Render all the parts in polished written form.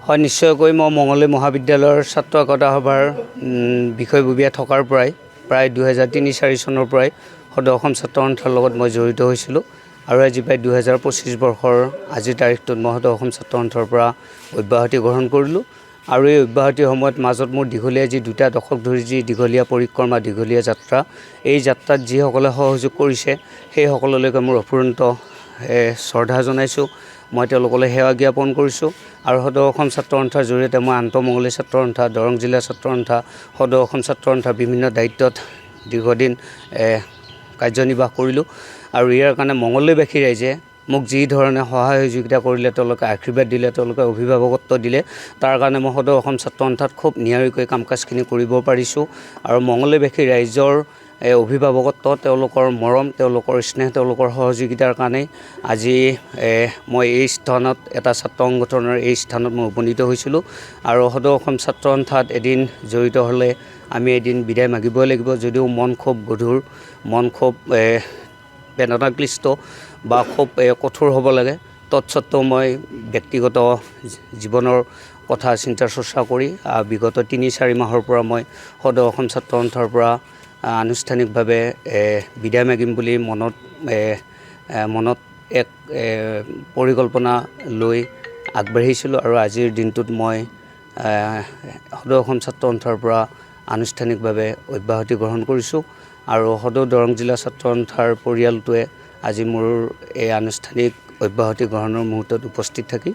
হয় নিশ্চয়কৈ মই মঙলদৈ মহাবিদ্যালয়ৰ ছাত্ৰ একতা সভাৰ বিষয়ববীয়া থকাৰ পৰাই প্ৰায় 2003-04 চনৰ পৰাই সদৌ অসম ছাত্ৰ সন্থাৰ লগত মই জড়িত হৈছিলোঁ আৰু আজি প্ৰায় 2025 বৰ্ষৰ আজিৰ তাৰিখটোত মই সদৌ অসম ছাত্ৰ সন্থাৰ পৰা অব্যাহতি গ্ৰহণ কৰিলোঁ আৰু এই অব্যাহতিৰ সময়ত মাজত মোৰ দীঘলীয়া যি 2টা দশক ধৰি যি দীঘলীয়া পৰিক্ৰমা দীঘলীয়া যাত্ৰা এই যাত্ৰাত যিসকলে সহযোগ কৰিছে সেই সকললৈকে মোৰ অফুৰন্ত শ্ৰদ্ধা জনাইছোঁ মই তেওঁলোকলৈ সেৱা জ্ঞাপন কৰিছোঁ আৰু সদৌ অসম ছাত্ৰ সন্থাৰ জৰিয়তে মই আন্তঃমঙলদৈ ছাত্ৰ সন্থা দৰং জিলা ছাত্ৰ সন্থা সদৌ অসম ছাত্ৰ সন্থাৰ বিভিন্ন দায়িত্বত দীৰ্ঘদিন কাৰ্যনিৰ্বাহ কৰিলোঁ আৰু ইয়াৰ কাৰণে মঙলদৈবাসী ৰাইজে মোক যি ধৰণে সহায় সহযোগিতা কৰিলে তেওঁলোকে আশীৰ্বাদ দিলে তেওঁলোকে অভিভাৱকত্ব দিলে তাৰ কাৰণে মই সদৌ অসম ছাত্ৰ সন্থাত খুব নিয়াৰিকৈ কাম কাজখিনি কৰিব পাৰিছোঁ আৰু মঙলদৈবাসী ৰাইজৰ অভিভাৱকত্ব তেওঁলোকৰ মৰম তেওঁলোকৰ স্নেহ তেওঁলোকৰ সহযোগিতাৰ কাৰণে আজি মই এই স্থানত এটা ছাত্ৰ সংগঠনৰ এই স্থানত মই উপনীত হৈছিলোঁ আৰু সদৌ অসম ছাত্ৰ সন্থাত এদিন জড়িত হ'লে আমি এদিন বিদায় মাগিবই লাগিব যদিও মন খুব গধুৰ মন খুব বেদনাক্লিষ্ট বা খুব কঠোৰ হ'ব লাগে তৎসত্ত্বেও মই ব্যক্তিগত জীৱনৰ কথা চিন্তা চৰ্চা কৰি বিগত 3-4 মাহৰ পৰা মই সদৌ অসম ছাত্ৰ সন্থাৰ পৰা আনুষ্ঠানিকভাৱে বিদায় মাগিম বুলি মনত এক পৰিকল্পনা লৈ আগবাঢ়িছিলোঁ আৰু আজিৰ দিনটোত মই সদৌ অসম ছাত্ৰ সন্থাৰ পৰা আনুষ্ঠানিকভাৱে অব্যাহতি গ্ৰহণ কৰিছোঁ আৰু সদৌ দৰং জিলা ছাত্ৰ সন্থাৰ পৰিয়ালটোৱে আজি মোৰ এই আনুষ্ঠানিক অব্যাহতি গ্ৰহণৰ মুহূৰ্তত উপস্থিত থাকি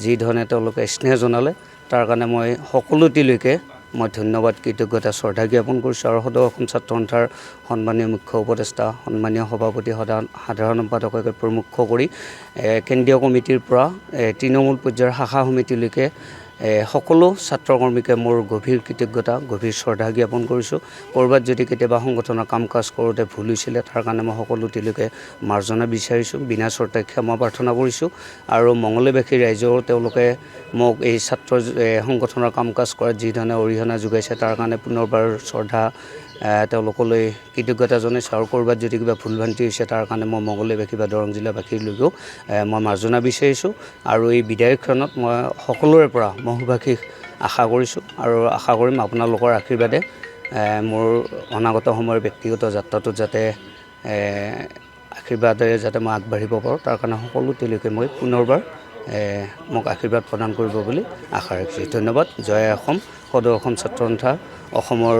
যি ধৰণে তেওঁলোকে স্নেহ জনালে তাৰ কাৰণে মই সকলোটিলৈকে মই ধন্যবাদ কৃতজ্ঞতা শ্ৰদ্ধা জ্ঞাপন কৰিছোঁ আৰু সদৌ অসম ছাত্ৰ সন্থাৰ সন্মানীয় মুখ্য উপদেষ্টা সন্মানীয় সভাপতি সাধাৰণ সম্পাদককে প্ৰমুখ কৰি কেন্দ্ৰীয় কমিটিৰ পৰা তৃণমূল পৰ্যায়ৰ শাখা সমিতিলৈকে সকলো ছাত্ৰকৰ্মীকে মোৰ গভীৰ কৃতজ্ঞতা গভীৰ শ্ৰদ্ধা জ্ঞাপন কৰিছোঁ ক'ৰবাত যদি কেতিয়াবা সংগঠনৰ কাম কাজ কৰোঁতে ভুল হৈছিলে তাৰ কাৰণে মই সকলোটিলৈকে মাৰ্জনা বিচাৰিছোঁ বিনা চৰ্তে ক্ষমা প্ৰাৰ্থনা কৰিছোঁ আৰু মঙলদৈবাসী ৰাইজেও তেওঁলোকে মোক এই ছাত্ৰ সংগঠনৰ কাম কাজ কৰাত যি ধৰণে অৰিহণা যোগাইছে তাৰ কাৰণে পুনৰবাৰ শ্ৰদ্ধা তেওঁলোকলৈ কৃতজ্ঞতা জনাইছোঁ আৰু ক'ৰবাত যদি কিবা ভুল ভ্ৰান্তি হৈছে তাৰ কাৰণে মই মঙলদৈবাসী বা দৰং জিলাবাসীলৈকেও মই মাৰ্জনা বিচাৰিছোঁ আৰু এই বিদায়ৰ ক্ষণত মই সকলোৰে পৰা মহোভাষিক আশা কৰিছোঁ আৰু আশা কৰিম আপোনালোকৰ আশীৰ্বাদে মোৰ অনাগত সময়ৰ ব্যক্তিগত যাত্ৰাটোত যাতে আশীৰ্বাদেৰে যাতে মই আগবাঢ়িব পাৰোঁ তাৰ কাৰণে সকলোটিলৈকে মই পুনৰবাৰ মোক আশীৰ্বাদ প্ৰদান কৰিব বুলি আশা ৰাখিছোঁ ধন্যবাদ জয় অসম সদৌ অসম ছাত্ৰ সন্থা অসমৰ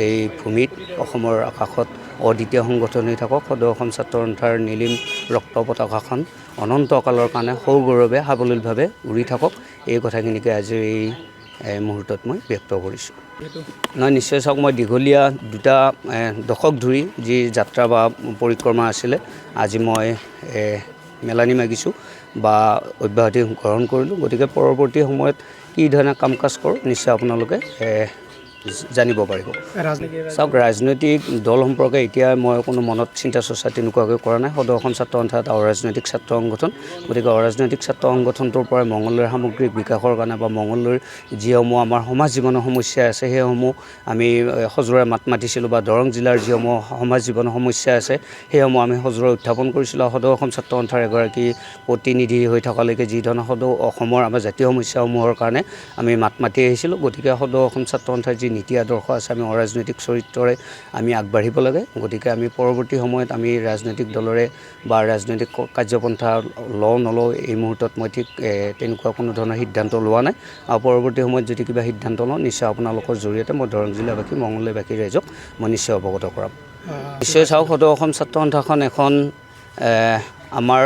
এই ভূমিত অসমৰ আকাশত অদ্বিতীয় সংগঠন হৈ থাকক সদৌ অসম ছাত্ৰ সন্থাৰ নীলিম ৰক্ত পতাকাখন অনন্তকালৰ কাৰণে সৌগৌৰৱে সাৱলীলভাৱে উৰি থাকক এই কথাখিনিকে আজিৰ এই মুহূৰ্তত মই ব্যক্ত কৰিছোঁ নহয় নিশ্চয় চাওক মই দীঘলীয়া 2টা দশক ধৰি যি যাত্ৰা বা পৰিক্ৰমা আছিলে আজি মই মেলানি মাগিছোঁ বা অব্যাহতি গ্ৰহণ কৰিলোঁ গতিকে পৰৱৰ্তী সময়ত কি ধৰণে কাম কাজ কৰোঁ নিশ্চয় আপোনালোকে জানিব পাৰিব চাওক ৰাজনৈতিক দল সম্পৰ্কে এতিয়া মই কোনো মনত চিন্তা চৰ্চা তেনেকুৱাকৈ কৰা নাই সদৌ অসম ছাত্ৰ সন্থা এটা অৰাজনৈতিক ছাত্ৰ সংগঠন গতিকে অৰাজনৈতিক ছাত্ৰ সংগঠনটোৰ পৰাই মঙলদৈৰ সামগ্ৰিক বিকাশৰ কাৰণে বা মঙলদৈৰ যিসমূহ আমাৰ সমাজ জীৱনৰ সমস্যা আছে সেইসমূহ আমি সজোৰে মাত মাতিছিলোঁ বা দৰং জিলাৰ যিসমূহ সমাজ জীৱনৰ সমস্যা আছে সেইসমূহ আমি সজোৰে উত্থাপন কৰিছিলোঁ সদৌ অসম ছাত্ৰ সন্থাৰ এগৰাকী প্ৰতিনিধি হৈ থকালৈকে যি ধৰণৰ সদৌ অসমৰ আমাৰ জাতীয় সমস্যাসমূহৰ কাৰণে আমি মাত মাতি আহিছিলোঁ গতিকে সদৌ অসম ছাত্ৰ সন্থাৰ যি নীতি আদৰ্শ আছে আমি অৰাজনৈতিক চৰিত্ৰৰে আমি আগবাঢ়িব লাগে গতিকে আমি পৰৱৰ্তী সময়ত আমি ৰাজনৈতিক দলৰে বা ৰাজনৈতিক কাৰ্যপন্থা লওঁ নলওঁ এই মুহূৰ্তত মই ঠিক তেনেকুৱা কোনো ধৰণৰ সিদ্ধান্ত লোৱা নাই আৰু পৰৱৰ্তী সময়ত যদি কিবা সিদ্ধান্ত লওঁ নিশ্চয় আপোনালোকৰ জৰিয়তে মই দৰং জিলাবাসী মঙলদৈবাসী ৰাইজক মই নিশ্চয় অৱগত কৰাম নিশ্চয় চাওক সদৌ অসম ছাত্ৰ সন্থাখন এখন আমাৰ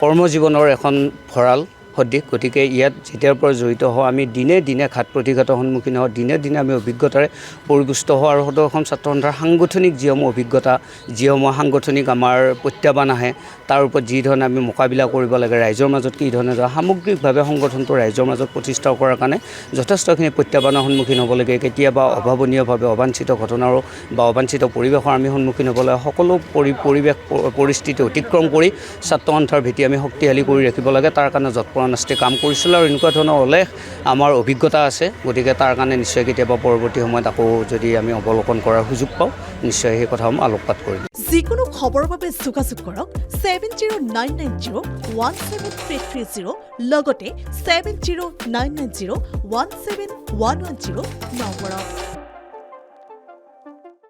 কৰ্মজীৱনৰ এখন ভঁৰাল সদৃশ গতিকে ইয়াত যেতিয়াৰ পৰা জড়িত হওঁ আমি দিনে দিনে ঘাত প্ৰতিঘাতৰ সন্মুখীন হওঁ দিনে দিনে আমি অভিজ্ঞতাৰে পৰিপুষ্ট হওঁ আৰু সদৌ অসম ছাত্ৰ সন্থাৰ সাংগঠনিক যিসমূহ অভিজ্ঞতা যিসমূহ সাংগঠনিক আমাৰ প্ৰত্যাহ্বান আহে তাৰ ওপৰত যি ধৰণে আমি মোকাবিলা কৰিব লাগে ৰাইজৰ মাজত কি ধৰণে সামগ্ৰিকভাৱে সংগঠনটো ৰাইজৰ মাজত প্ৰতিষ্ঠা কৰাৰ কাৰণে যথেষ্টখিনি প্ৰত্যাহ্বানৰ সন্মুখীন হ'ব লাগে কেতিয়াবা অভাৱনীয়ভাৱে অবাঞ্ছিত ঘটনাৰো বা অবাঞ্ছিত পৰিৱেশৰ আমি সন্মুখীন হ'ব লাগে সকলো পৰিৱেশ পৰিস্থিতি অতিক্ৰম কৰি ছাত্ৰ সন্থাৰ ভেটি আমি শক্তিশালী কৰি ৰাখিব লাগে তাৰ কাৰণে যৎপৰোনাস্তি কাম কৰিছিলোঁ আৰু এনেকুৱা ধৰণৰ অলেখ আমাৰ অভিজ্ঞতা আছে গতিকে তাৰ কাৰণে নিশ্চয় কেতিয়াবা পৰৱৰ্তী সময়ত আকৌ যদি আমি অৱলোকন কৰাৰ সুযোগ পাওঁ নিশ্চয় সেই কথাসমূহ আলোকপাত কৰিম যিকোনো খবৰৰ বাবে যোগাযোগ কৰক 7099017330 লগতে 7099017110 নম্বৰত।